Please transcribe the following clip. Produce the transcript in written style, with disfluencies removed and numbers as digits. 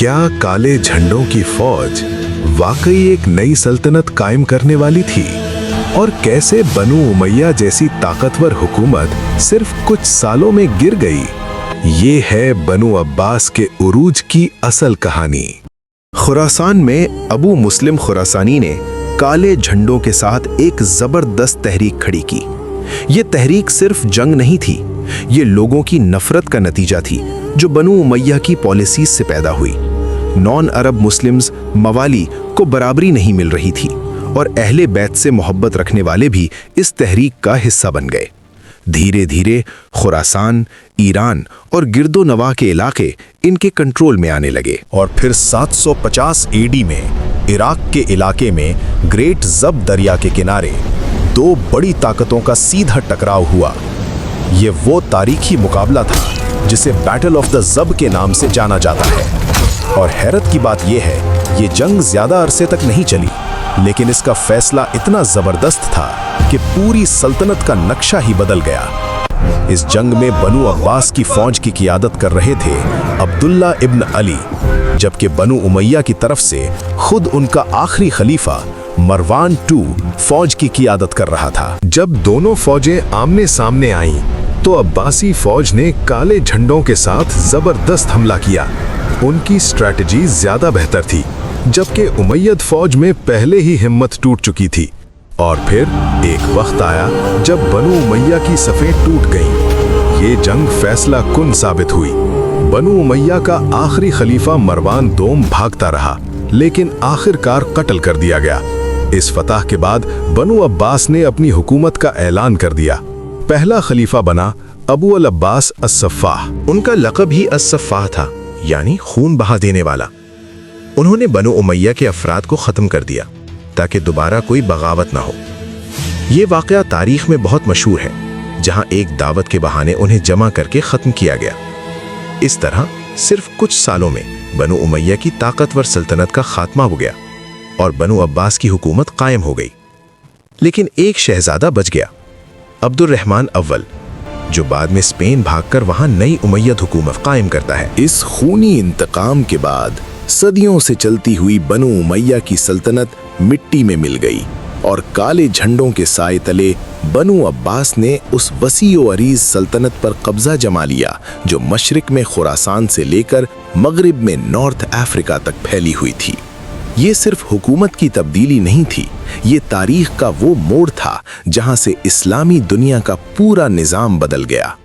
क्या काले झंडों की फौज वाकई एक नई सल्तनत कायम करने वाली थी? और कैसे बनु उमैया जैसी ताकतवर हुकूमत सिर्फ कुछ सालों में गिर गई? ये है बनु अब्बास के उरूज की असल कहानी। खुरासान में अबू मुस्लिम खुरासानी ने काले झंडों के साथ एक जबरदस्त तहरीक खड़ी की। ये तहरीक सिर्फ जंग नहीं थी, ये लोगों की नफरत का नतीजा थी जो बनु उमैया की पॉलिसीज से पैदा हुई। नॉन अरब मुस्लिम्स मवाली को बराबरी नहीं मिल रही थी और अहले बैत से मोहब्बत रखने वाले भी इस तहरीक का हिस्सा बन गए। धीरे धीरे खुरासान, ईरान और गिरदो नवाह के इलाके इनके कंट्रोल में आने लगे। और फिर 750 एडी में इराक के इलाके में ग्रेट जब दरिया के किनारे दो बड़ी ताकतों का सीधा टकराव हुआ। ये वो तारीखी मुकाबला था जिसे बैटल ऑफ द जब के नाम से जाना जाता है। और हैरत की बात यह है, ये जंग ज्यादा अरसे तक नहीं चली, लेकिन इसका फैसला इतना जबरदस्त था कि पूरी सल्तनत का नक्शा ही बदल गया। इस जंग में बनु अब्बास की फौज की क़ियादत कर रहे थे अब्दुल्ला इब्न अली, जबकि बनु उमैया की तरफ से खुद उनका आखिरी खलीफा मरवान II फौज की क़ियादत कर रहा था। जब दोनों फौजें आमने सामने आईं, तो अब्बासी फौज ने काले झंडों के साथ जबरदस्त हमला किया। उनकी स्ट्रैटेजी ज्यादा बेहतर थी, जबकि उमैयद फौज में पहले ही हिम्मत टूट चुकी थी। और फिर एक वक्त आया जब बनु उमैया की सफ़ें टूट गईं। ये जंग फैसला कुन साबित हुई। बनु उमैया का आखिरी खलीफा मरवान II भागता रहा, लेकिन आखिरकार कत्ल कर दिया गया। इस फतह के बाद बनु अब्बास ने अपनी हुकूमत का ऐलान कर दिया। पहला खलीफा बना अबू अल अब्बास अस-सफ़ाह। उनका लक़ब ही अस-सफ़ाह था, यानी खून बहा देने वाला। उन्होंने बनु उमैया के अफराद को ख़त्म कर दिया ताकि दोबारा कोई बगावत ना हो। ये वाक़या तारीख में बहुत मशहूर है, जहां एक दावत के बहाने उन्हें जमा करके ख़त्म किया गया। इस तरह सिर्फ कुछ सालों में बनु उमैया की ताकतवर सल्तनत का खात्मा हो गया और बनु अब्बास की हुकूमत कायम हो गई। लेकिन एक शहजादा बच गया, अब्दुर्रहमान अव्वल, जो बाद में स्पेन भागकर वहां नई उमैयद हुकूमत कायम करता है। इस खूनी इंतकाम के बाद सदियों से चलती हुई बनु उमैया की सल्तनत मिट्टी में मिल गई और काले झंडों के साए तले बनु अब्बास ने उस वसी व अरीज सल्तनत पर कब्जा जमा लिया जो मशरिक में खुरासान से लेकर मगरिब में नॉर्थ अफ्रीका तक फैली हुई थी। ये सिर्फ हुकूमत की तब्दीली नहीं थी, ये तारीख का वो मोड़ था जहां से इस्लामी दुनिया का पूरा निज़ाम बदल गया।